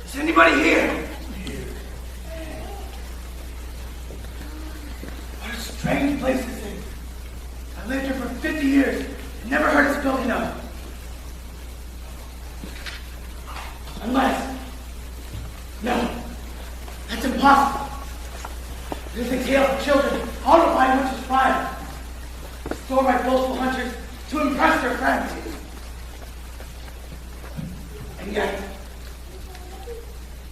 Is anybody here? What a strange place this is. I lived here for 50 years and never heard it spoken of. Unless... No, that's impossible. It is a tale for children, haunted by a witch's fire, stored by boastful hunters to impress their friends. And yet,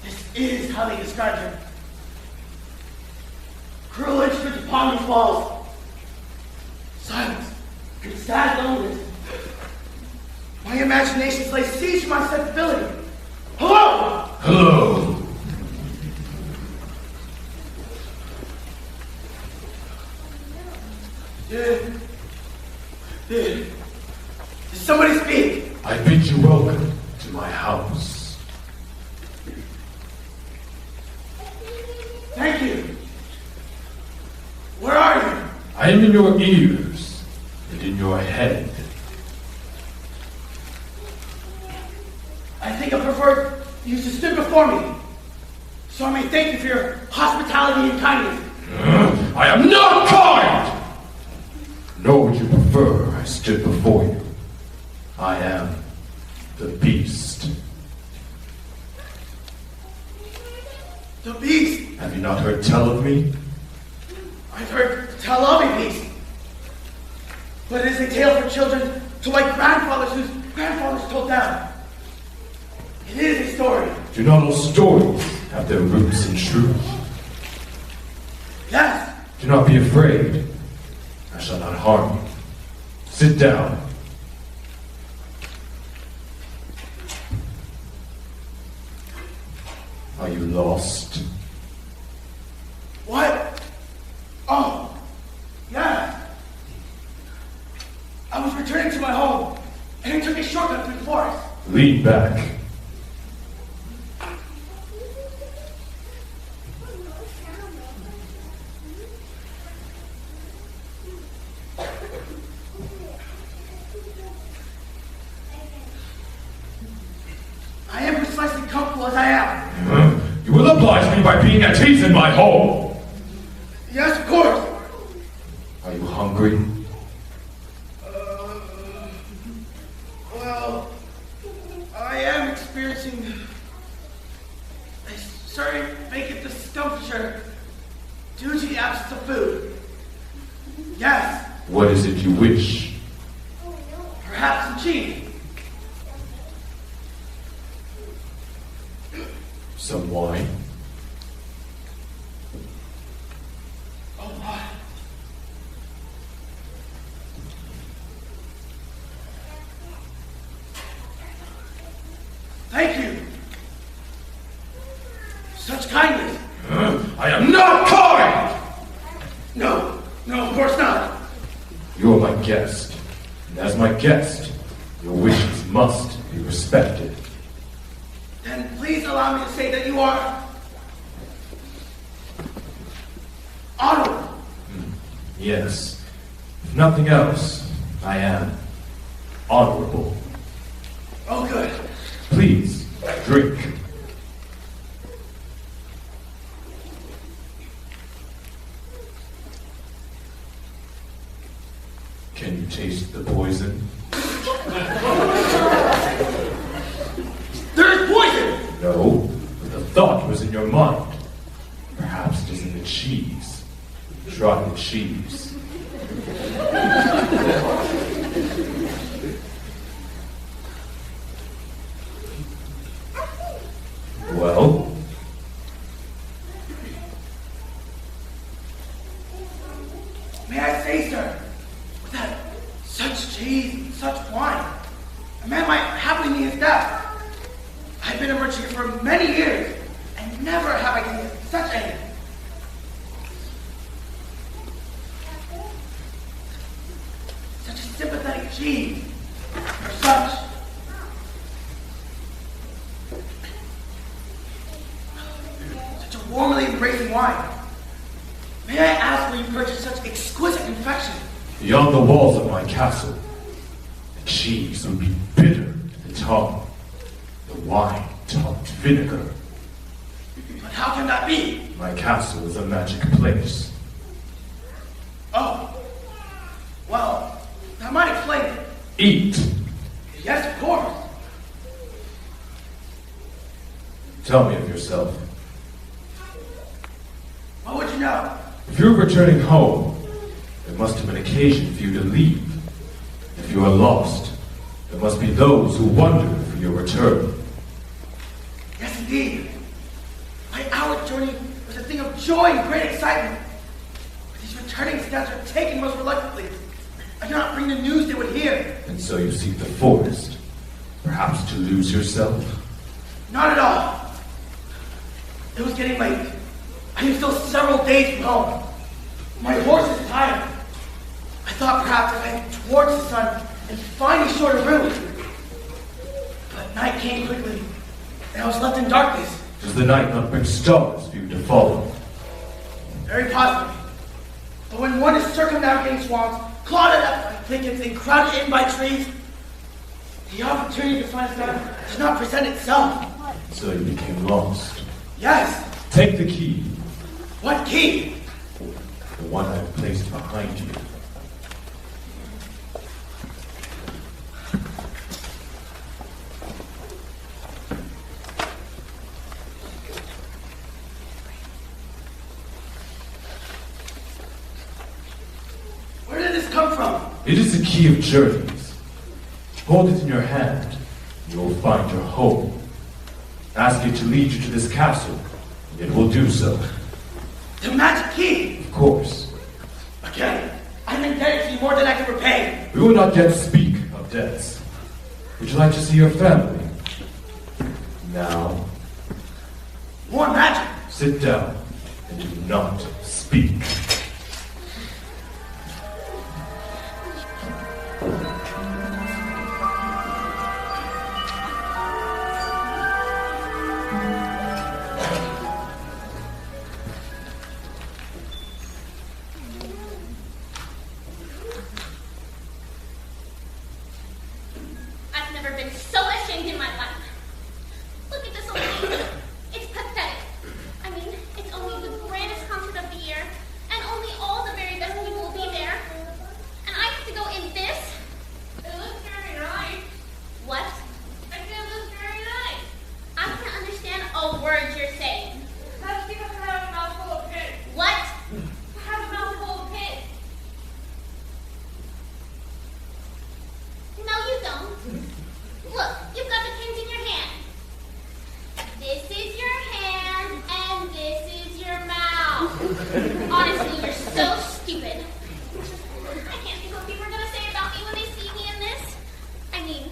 this is how they described her. Cruel and strict upon these walls. Silence and sad loneliness. My imaginations lay siege to my sensibility. Hello! Hello! Did somebody speak? I bid you welcome to my house. Thank you. Where are you? I am in your ears and in your head. I think I prefer you to stood before me, so I may thank you for your hospitality and kindness. I am not kind! Nor would you prefer I stood before you. I am the beast. The beast? Have you not heard tell of me? I've heard tell of a beast. But it is a tale for children to like grandfathers whose grandfathers told them. It is a story. Do not all stories have their roots in truth? Yes. Do not be afraid. I shall not harm you. Sit down. Are you lost? What? Oh, yeah. I was returning to my home, and I took a shortcut through the forest. Lean back. I am precisely comfortable as I am. You will oblige me by being at ease in my home. Yes, of course. Are you hungry? Well, I am experiencing a certain vacant discomfiture due to the absence of food. Yes. What is it you wish? Perhaps some cheese. Some wine? Oh, my. Thank you. Such kindness. I am not kind! No, of course not. You are my guest, and as my guest, your wishes must be respected. Then please allow me to say that you are honorable. Yes. If nothing else, I am honorable. Oh, good. Please, drink. Can you taste the poison? There is poison! No, but the thought was in your mind. Perhaps it is in the cheese. Try the cheese. Well? May I say, sir, without such cheese, such wine, a man might happily meet his death. I've been a merchant for many years, and never have I tasted such a... such a sympathetic cheese, or such... such a warmly embracing wine. May I ask where you purchased such exquisite confection? Beyond the walls of my castle, the cheese would be bitter to the tongue. The wine topped vinegar how can that be? My castle is a magic place. Oh. Well, that might explain it. Eat. Yes, of course. Tell me of yourself. What would you know? If you're returning home, there must have been occasion for you to leave. If you are lost, there must be those who wonder for your return. Yes, indeed. My outward journey was a thing of joy and great excitement. But these returning steps are taken most reluctantly. I cannot bring the news they would hear. And so you seek the forest, perhaps to lose yourself? Not at all. It was getting late. I am still several days from home. My horse is tired. I thought perhaps if I head towards the sun and find a shorter route. But night came quickly, and I was left in darkness. Does the night not bring stars for you to follow? Very possibly. But when one is circumnavigating swamps, clouded up by thickets and crowded in by trees, the opportunity to find a star does not present itself. So you became lost. Yes. Take the key, What key? the one I've placed behind you. Where did this come from? It is the key of journeys. Hold it in your hand, and you will find your home. Ask it to lead you to this castle, and it will do so. The magic key. Of course. Again, I'm indebted to you more than I can repay. We will not yet speak of debts. Would you like to see your family? Now, More magic. sit down and do not speak. I've never been so ashamed in my life. Look at this old lady. It's pathetic. I mean, it's only the grandest concert of the year, and only all the very best people will be there. And I have to go in this? It looks very nice. What? I said it looks very nice. I can't understand a word you're saying. That's because I have a mouthful of pigs. What? I have a mouthful of pigs. No, you don't. Look, you've got the pins in your hand. This is your hand, and this is your mouth. Honestly, you're so stupid. I can't think what people are going to say about me when they see me in this. I mean,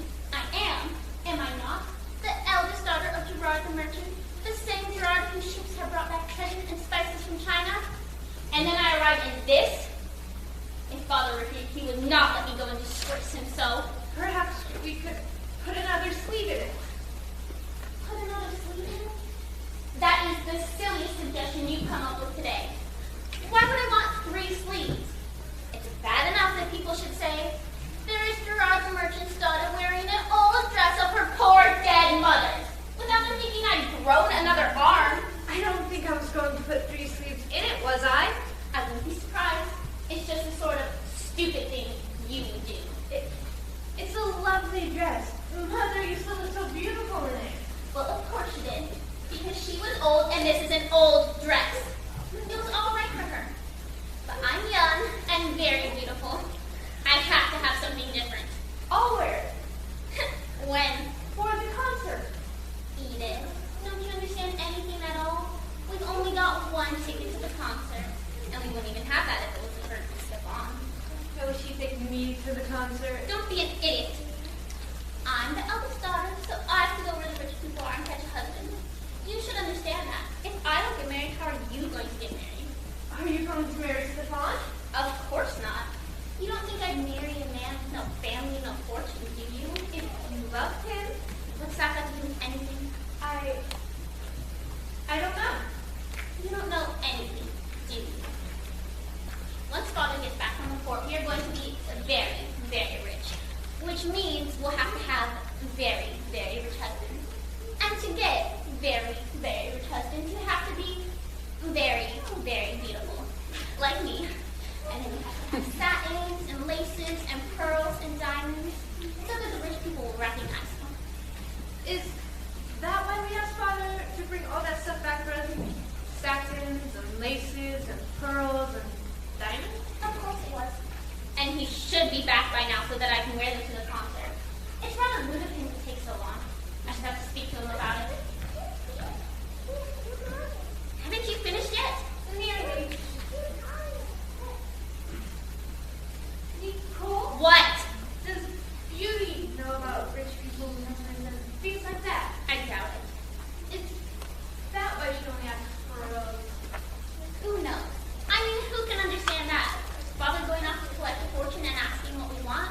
am I not, the eldest daughter of Gerard the merchant, the same Gerard whose ships have brought back treasures and spices from China? And then I arrived in this? If Father were here, he would not let me go and disgrace him so. Perhaps we could put another sleeve in it. Put another sleeve in it? That is the silliest suggestion you've come up with today. Why would I want 3 sleeves? It's bad enough that people should say, there is Gerard the merchant's daughter wearing an old dress of her poor dead mother's, without them thinking I'd grown another arm. I don't think I was going to put 3 sleeves in it, was I? I wouldn't be surprised. Is that why we asked Father to bring all that stuff back for us? Satins and laces and pearls and diamonds? Of course it was. And he should be back by now so that I can wear them to the concert. It's rather rude of him to take so long. I should have to speak to him about it. Haven't you finished yet? Nearly. Nicole? What? Does Beauty know about rich people and things like that? I doubt it. Is that why she only asked for a rose? Who knows? I mean, who can understand that? Father going off to collect a fortune and asking what we want?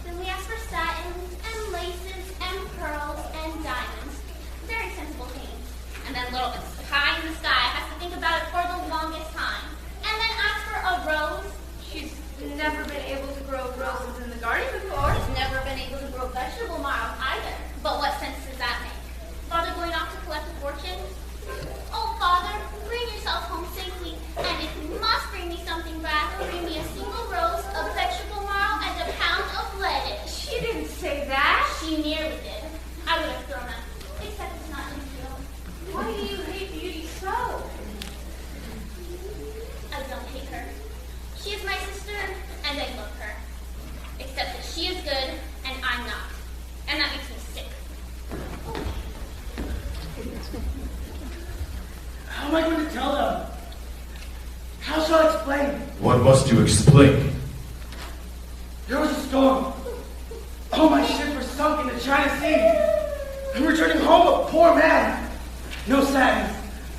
Then we ask for satins and laces and pearls and diamonds. Very sensible things. And then little pie in the sky has to think about it for the longest time. And then ask for a rose. She's never been able to grow roses in the garden before. He's never been able to grow vegetable marrow either. But what sense does that make? Father going off to collect a fortune? Oh, Father, bring yourself home safely. And if you must bring me something back, bring me a single rose of vegetable marrow and a pound of lettuce. She didn't say that. She nearly did. I would have thrown her. Except it's not in field. Why do you hate Beauty so? I don't hate her. She is my sister, and I love her. Except that she is good, and I'm not. And that makes me sick. How am I going to tell them? How shall I explain? What must you explain? There was a storm. All my ships were sunk in the China Sea. I'm returning home a poor man. No satins,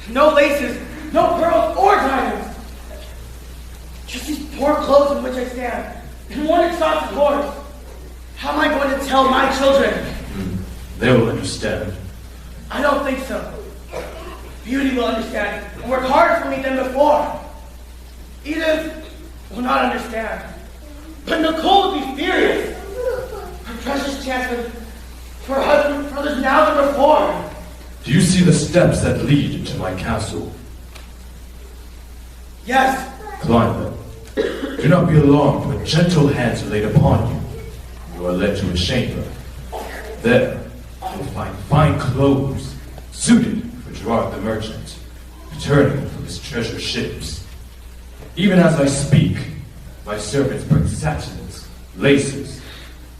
no laces, no pearls or diamonds. Just these poor clothes in which I stand, and one exhausted horse. How am I going to tell my children? They will understand. I don't think so. Beauty will understand and work harder for me than before. Edith will not understand. But Nicole will be furious. Her precious chance for her husband furthers now than before. Do you see the steps that lead to my castle? Yes, Climb them. Do not be alarmed when gentle hands are laid upon you. You are led to a chamber. There, you will find fine clothes suited for Gerard the merchant, returning from his treasure ships. Even as I speak, my servants bring satins, laces,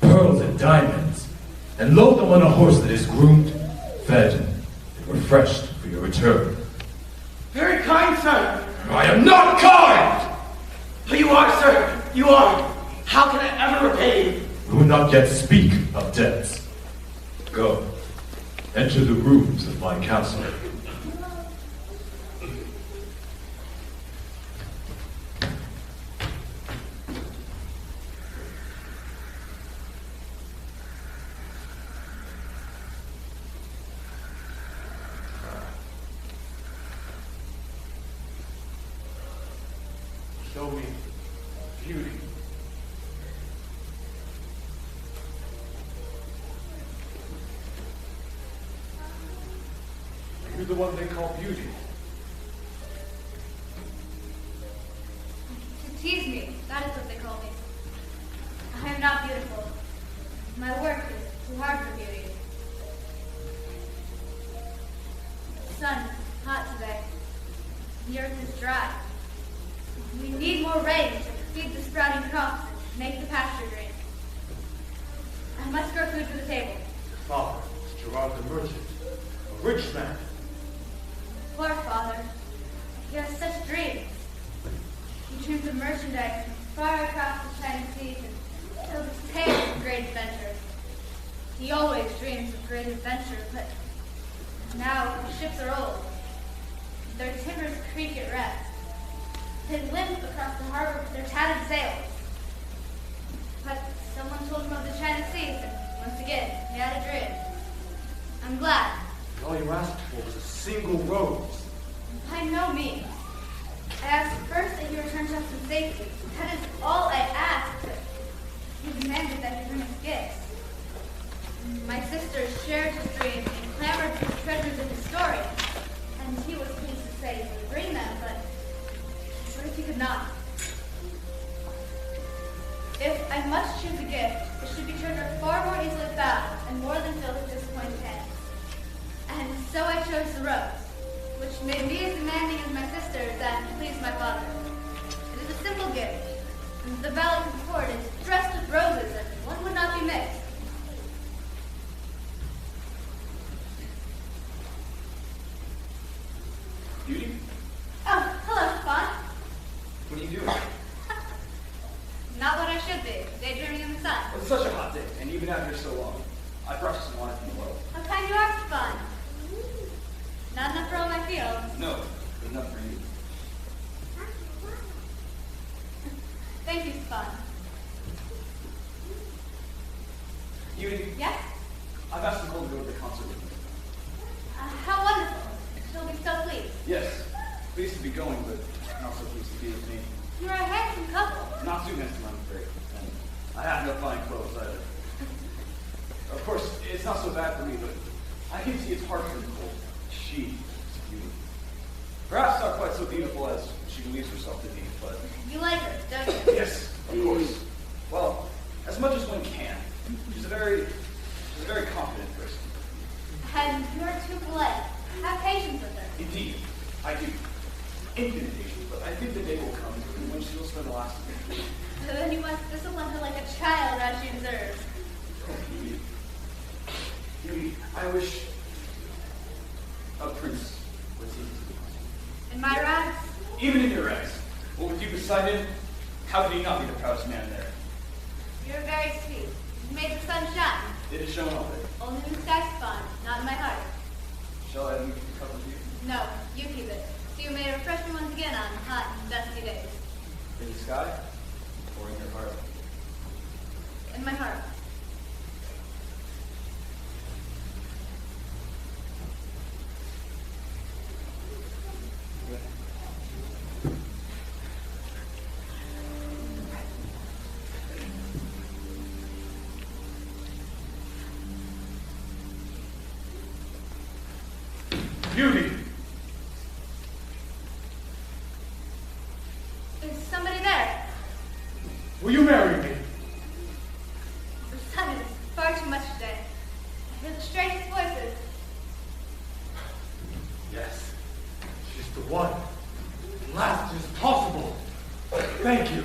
pearls, and diamonds, and load them on a horse that is groomed, fed, and refreshed for your return. very kind, sir. I am not kind! But you are, sir. You are. How can I ever repay you? We will not yet speak of debts. Go. Enter the rooms of my castle. Show me Beauty. You're the one they call Beauty. To tease me, that is what they call me. I am not beautiful. My work is too hard for beauty. The sun is hot today. The earth is dry. We need more rain to feed the sprouting crops and make the pasture green. I must grow food for the table. Father is Gerard the merchant, a rich man. Poor father. He has such dreams. He dreams of merchandise from far across the China Seas and tells his tales of great adventure. He always dreams of great adventure, but now the ships are old. Their timbers creak at rest. They limp across the harbor with their tattered sails. But someone told him of the China Seas, and once again, he had a dream. I'm glad. And all you asked for was a single rose. By no means. I asked first that he return to us in safety. That is all I asked, but he demanded that he bring us gifts. My sister shared his dream and clamored for the treasures in his story, and he was pleased to say he would bring them, but what if he could not? If I must choose a gift, it should be treasure far more easily found and more than filled with disappointed hands. chose the rose, which made me as demanding as my sisters and pleased my father. It is a simple gift, and the ballot of the court is dressed with roses, and one would not be mixed. Beauty, Oh, hello, Fawn. what are you doing? Not what I should be, daydreaming in the sun. It's such a hot day, and you've been out here so long. I brought you some water from the well. How kind you are, Fawn. Not enough for all my fields. No, there's enough for you. Thank you, Fawn. Beauty, Yes? I've asked Nicole to go to the concert with me. How wonderful. She'll be so pleased. Yes, pleased to be going, but not so pleased to be with me. You're a handsome couple. Not too handsome, I'm afraid. And I have no fine clothes either. Of course, it's not so bad for me, but I can see it's hard for Nicole. She is beautiful. Perhaps not quite so beautiful as she believes herself to be, but You like her, don't you? yes, of course. Well, as much as one can. She's a very confident person. And you're too polite. Have patience with her. Indeed, I do. Infinite patience, but I think the day will come when she will spend the last of it. Then you must discipline her like a child as she deserves. Oh, Beauty. Beauty, I wish a prince was here. In my rags, Even in your rags, what with you beside him, how could he not be the proudest man there? you're very sweet. You made the sun shine. It is shown already. Only in the sky spawn, not in my heart. Shall I leave the cup with you? No, you keep it. So you may refresh me once again on hot and dusty days. In the sky or in your heart? In my heart. Beauty, Is somebody there? will you marry me? The sun is far too much today. I hear the strangest voices. Yes, she's the one. And last as possible. Thank you.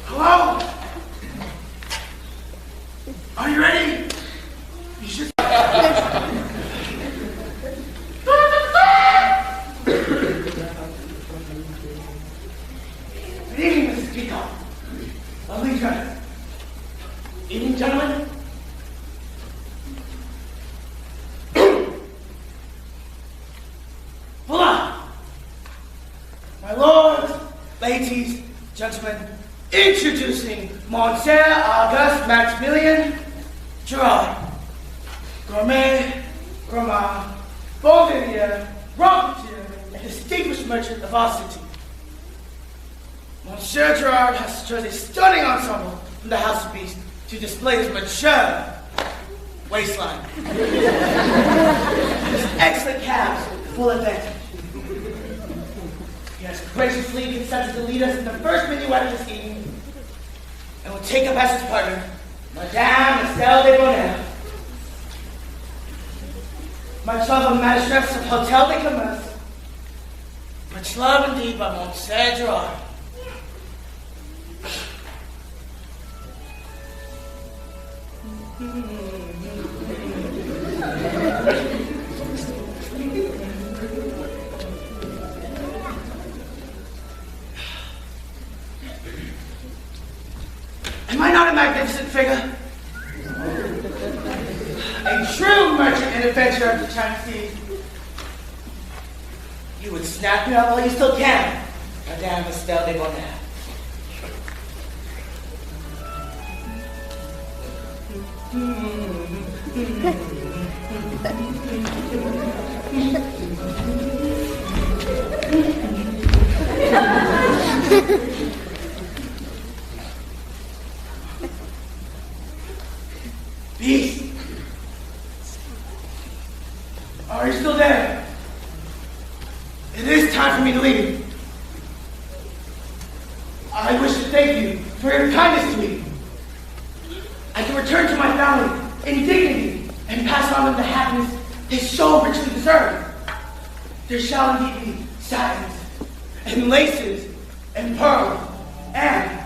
Hello? Are you ready? You should. Good evening, Mrs. Peacock. Lovely dress. Evening, gentlemen. Voila! My lords, ladies, gentlemen, introducing Monsieur Auguste Maximilien Gerard, gourmet, gourmand, boulevardier, rocketeer, and distinguished merchant of our city. Monsieur Gerard has chosen a stunning ensemble from the House of Beast to display his mature waistline. His excellent calves, full advantage. He has graciously consented to lead us in the first minuet of this evening, and will take up as his partner, Madame Estelle de Bonheur. Much love of Maistress of Hotel de Commerce. Much love indeed by Monsieur Gerard. Am I not a magnificent figure? a true merchant and adventurer of the Chinese seas, you would snap me up while you still can. Madame Estelle de Bonnet. Beast! Are you still there? It is time for me to leave. I wish to thank you for your kindness to me. I can return to my family in dignity and pass on them the happiness they so richly deserve. There shall indeed be satins and laces and pearls and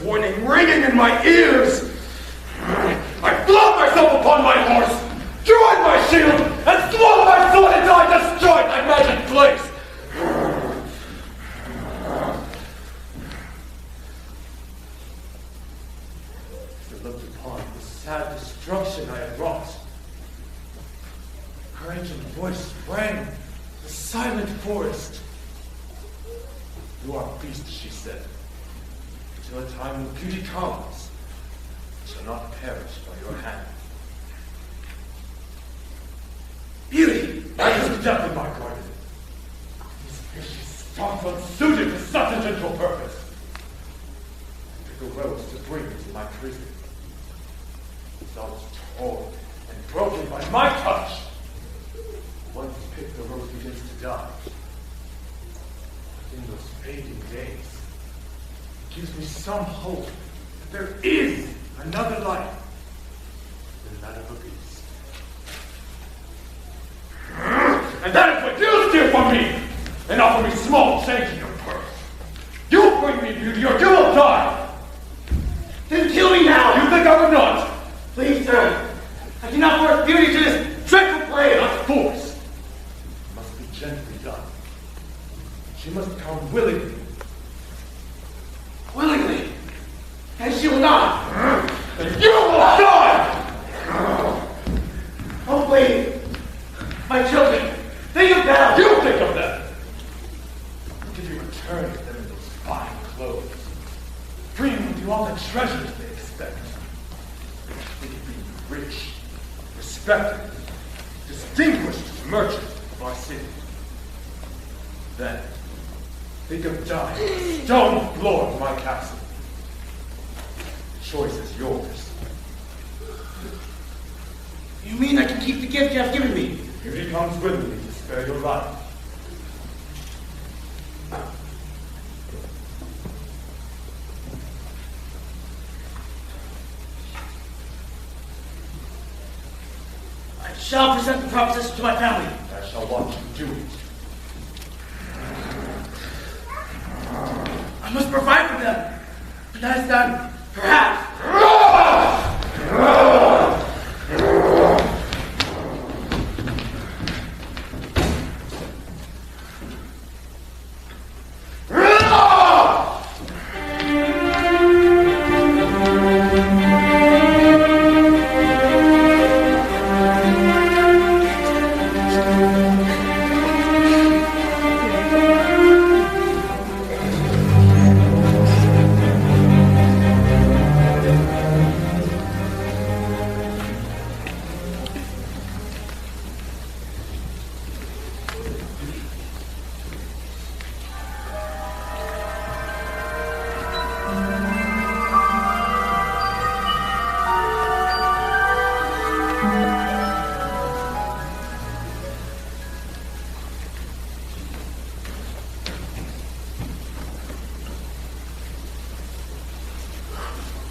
Warning ringing in my ears. I looked upon the sad destruction I had wrought. Her ancient voice rang the silent forest. You are beasts, she said. Till a time when beauty comes, it shall not perish by your hand. Beauty! That is death in my garden. These fishes stock unsuited to such a gentle purpose. I took a rose to bring into my prison. I was torn and broken by my touch. Once picked, the rose begins to die. In those fading days, it gives me some hope that there is another life than that of a beast. And that is what you steal from me and offer me small change in your purse. You will bring me beauty or you will die. Then kill me now! You think I would not? Please, sir. I cannot force beauty to this dreadful play. Not force. It must be gently done. She must come willingly. Willingly. And she will not. And you will die! Oh, please. My children. Think of them. You think of them! Look at you return to them in those fine clothes. Bring with you all the treasures they expect. They can be rich, respected, distinguished merchant of our city. Then, think of dying a stone floor of my castle. The choice is yours. You mean I can keep the gift you have given me? Beauty comes willingly to spare your life. I shall present the proposition to my family. I shall watch you do it. I must provide for them. When that is done, perhaps.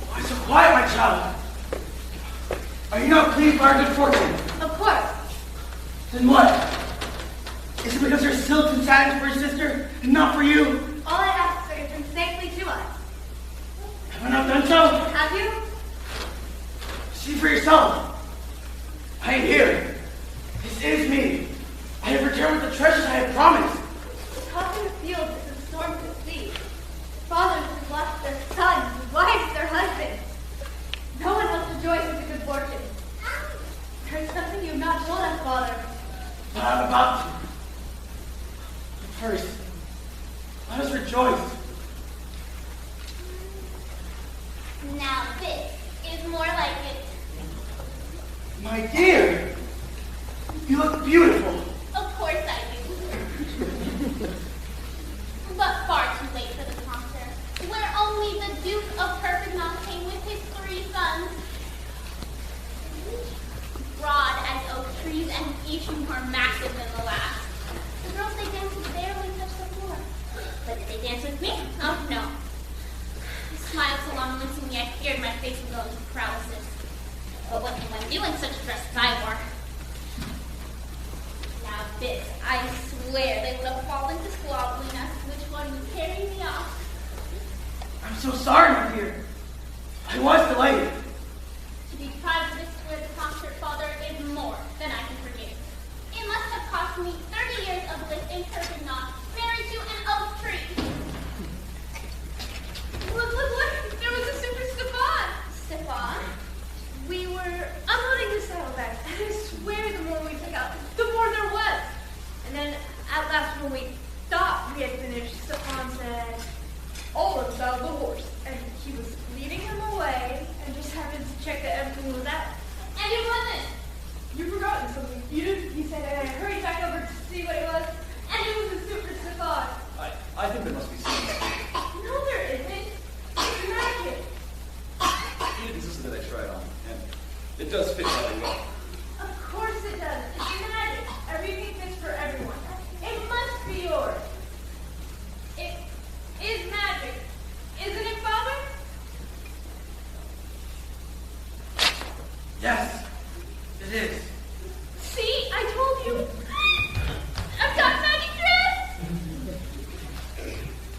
Why so quiet, my child? Are you not pleased by our good fortune? Of course. Then what? Is it because you're still too sad for your sister and not for you? All I ask is return safely to us. Have I not done so? Have you? See for yourself. I am here. This is me. I have returned with the treasures I have promised. Tossing the fields as the storm could see. Fathers have lost their sons, wives their husbands. No one else rejoices in good fortune. There's something you have not told us, Father. But I'm about to. But first, let us rejoice. Now this is more like it. My dear, you look beautiful. Of course I do. But far too late for the concert, where only the Duke of Perpignan came with his 3 sons. Broad as oak trees and each more massive than the last. The girls they danced with barely touched the floor. But did they dance with me? Oh no. I smiled so long wincingly I feared my face would go into paralysis. But what can one do in such a dress as I wore? Now this, I swear they would have fallen to squabbling us which one would carry me off. I'm so sorry, my dear. I was delayed. To be deprived of this good concert, Father, is more than I can forgive. It must have cost me 30 years of bliss in Perpignan, married to an oak tree. Look, there was a super Stefan. Stefan? were unloading the saddlebags, and I swear the more we took out, the more there was. And then at last when we thought we had finished, Stefan said, all about the horse. And he was leading him away and just happened to check that everything was out. And it wasn't. You've forgotten something. You didn't, he said, and I hurried back over to see what it was, and it was a super Stefan. I think there must be something. No, there isn't. It's magic. Edith insisted that I try it on, and it does fit rather well. Of course it does. It's magic. Everything fits for everyone. It must be yours. It is magic. Isn't it, Father? Yes, it is. See, I told you. I've got magic dress.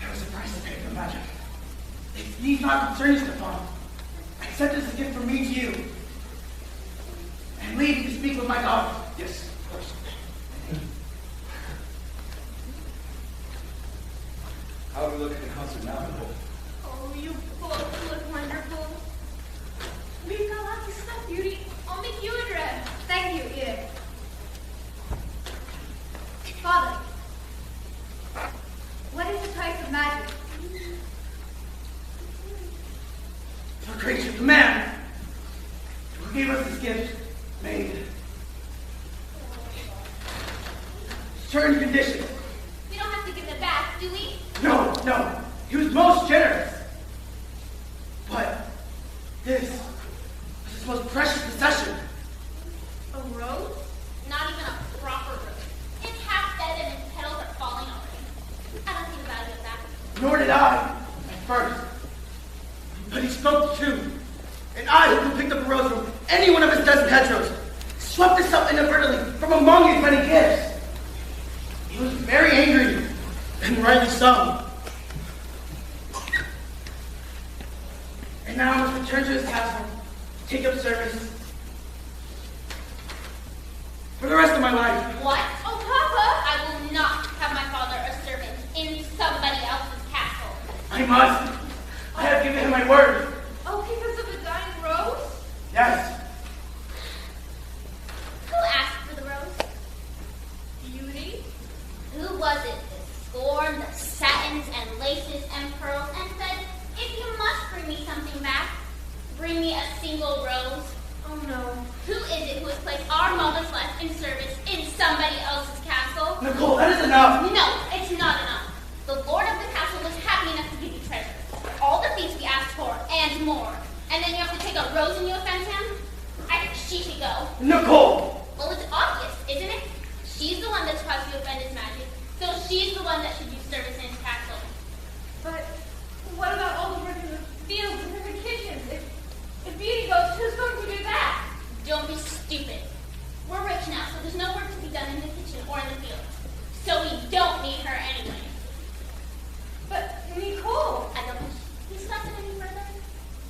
I was surprised to pay for magic. It need not concern you, Stefan. I sent this as a gift from me to you. And leave to speak with my daughter. Yes, of course. How do we look at the concert now, Nicole? Oh, you both look wonderful. We've got lots of stuff, Beauty. I'll make you a dress. Thank you, Edith. Father, what is the price of magic? The creature, the man who gave us this gift, made certain conditions. We don't have to give it back, do we? No, no, he was most generous. But this was his most precious possession. A rose? Not even a proper rose. It's half dead and its petals are falling already. I don't think about it as that. Nor did I, at first. But he spoke the truth. And I, who could pick up a rose from any one of his dozen hedgerows, swept this up inadvertently from among his many gifts. He was very angry, and rightly so. And now I must return to his castle, take up service for the rest of my life. What? Oh, Papa! I will not have my father a servant in somebody else's castle. I must. I have given him my word. Oh, because of a dying rose? Yes. Who asked for the rose? Beauty? Who was it that scorned the satins and laces and pearls and said, if you must bring me something back, bring me a single rose? Oh, no. Who is it who has placed our mother's life in service in somebody else's castle? Nicole, that is enough. No, it's not enough. The lord of the castle was happy enough to give you treasure, all the things we asked for, and more. And then you have to take a rose and you offend him? I think she should go. Nicole! Well, it's obvious, isn't it? She's the one that's caused you to offend his magic, so she's the one that should do service in his castle. But what about all the work in the fields and in the kitchens? If Beauty goes, who's going to do that? Don't be stupid. We're rich now, so there's no work to be done in the kitchen or in the fields. So we don't need her anyway. But Nicole! I don't discuss it any further.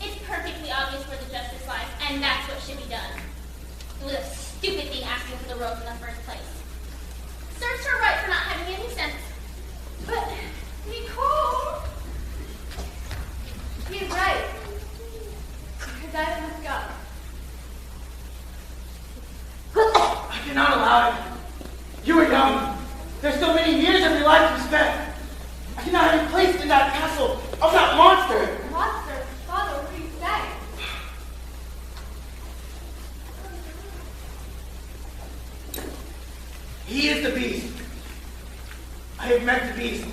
It's perfectly obvious where the justice lies, and that's what should be done. It was a stupid thing asking for the rose in the first place. Serves her right for not having any sense. But Nicole! He's right. Her dad must go. I cannot allow it. You are young. There's so many years of your life to be spent. I cannot have you placed in that castle of that monster. Monster? Father, what are you saying? He is the beast. I have met the beast.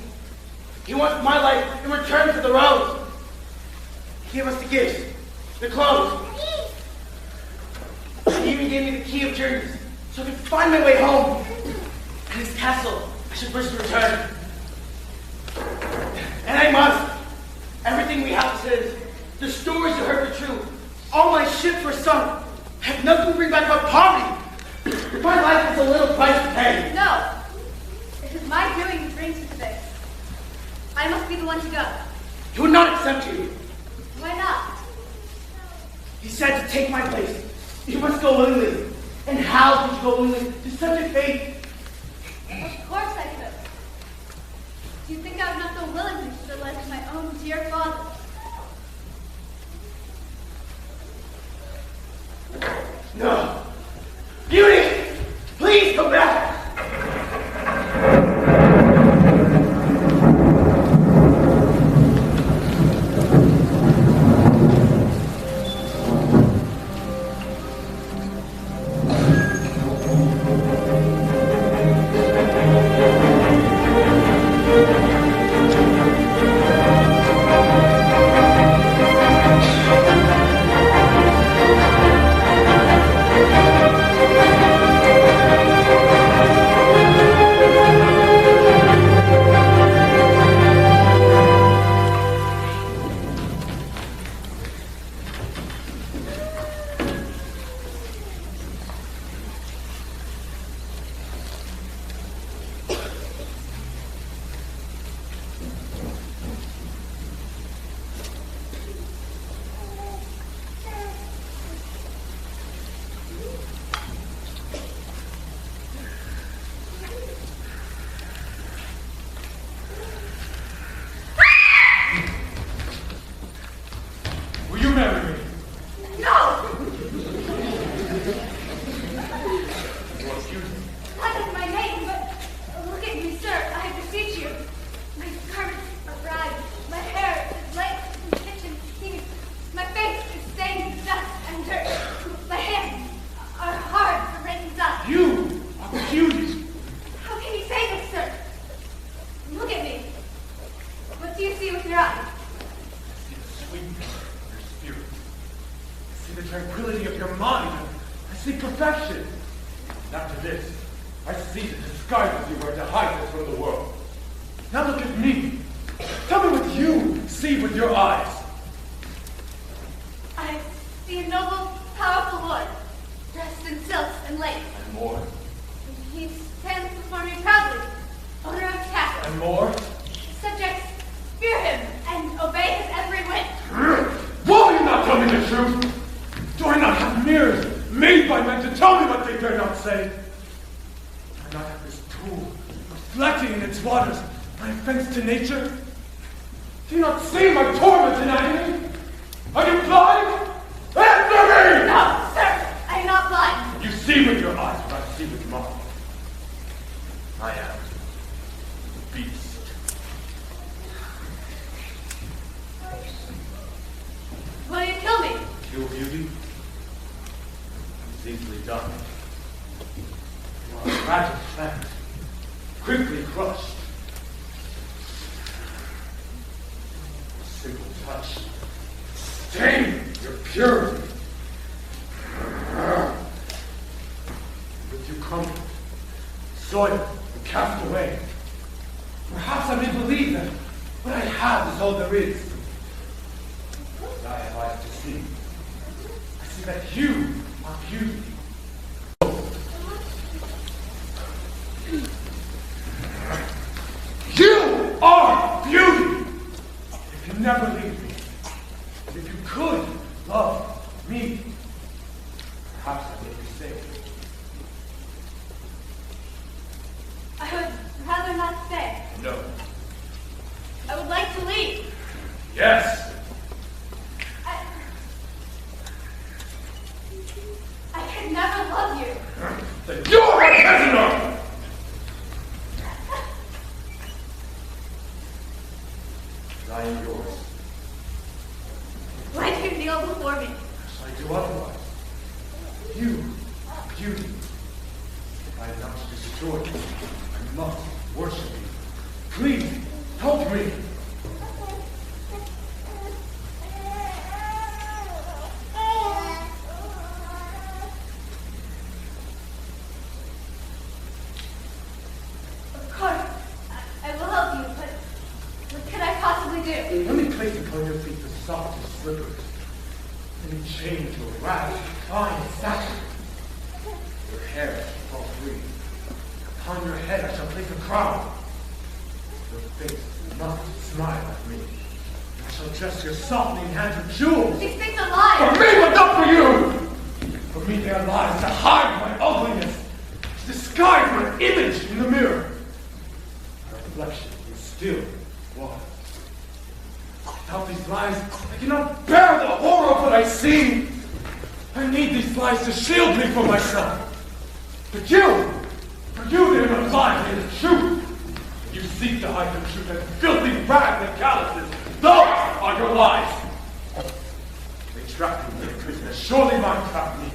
He wants my life in return for the rose. He gave us the gifts, the clothes. He even gave me the key of journeys, so I could find my way home. And his castle, I should wish to return. And I must. Everything we have is his. The stories you heard were true. All my ships were sunk. I have nothing to bring back but poverty. My life is a little price to pay. No. It is my doing that brings you to this. I must be the one to go. He would not accept you. Why not? He said to take my place. You must go willingly. And how could you go willingly to such a fate? Of course I could. Do you think I would not go willingly to the life of my own dear father? No. Beauty, please come back. Will you marry me? No! Well, excuse me. That is my name, but look at me, sir. I beseech you. My garments are ragged. My hair is late in the kitchen steaming. My face is stained with dust and dirt. My hands are hard from written dust. You are beauty. How can you say this, sir? Look at me. What do you see with your eyes? I see the sweetness of your spirit. I see the tranquility of your mind. I see perfection. And after this, I see the disguises you wear to hide this from the world. Now look at me. Tell me what you see with your eyes. I see a noble, powerful lord, dressed in silks and lace. And more. He stands before me proudly, owner of castle. And more. Subjects fear him and obey his every whim. Will you not tell me the truth? Do I not have mirrors made by men to tell me what they dare not say? Do I not have this pool reflecting in its waters my offense to nature? Do you not see my torment and agony? Are you blind? Answer me! No, sir, I am not blind. You see with your eyes what I see with mine. I am the beast. Will you kill me? Kill beauty? It's easily done. You are a fragile plant, quickly crushed. A single touch, stain your purity. With you crumbled, soiled, and cast away. Perhaps I may believe that what I have is all there is. But I have eyes to see. I see that you are beauty. You are beauty! If you never leave me, if you could love me, perhaps I may be safe. I would rather not stay. No. I would like to leave. Yes. I can never love you. Then you are a prisoner! I am yours. Why do you kneel before me? Shall I do otherwise? You are beauty. If I am not to destroy you, I must worship you. Please, help me. Of course, I will help you, but what could I possibly do? Let me place upon your feet the softest slippers. Let me change your ragged, fine satin. Your hair shall fall free. Upon your head I shall place a crown. Your face must smile at me. I shall dress your softening hands with jewels. These things are For lies. me, but not for you! For me, they are lies to hide my ugliness, to disguise my image in the mirror. My reflection is still water. Without these lies, I cannot bear the horror of what I see. I I need these lies to shield me from myself. But you didn't lie to the truth. You seek to hide the truth as filthy rags and calluses. Those are your lies. They trapped me in the prison as surely mine trapped me.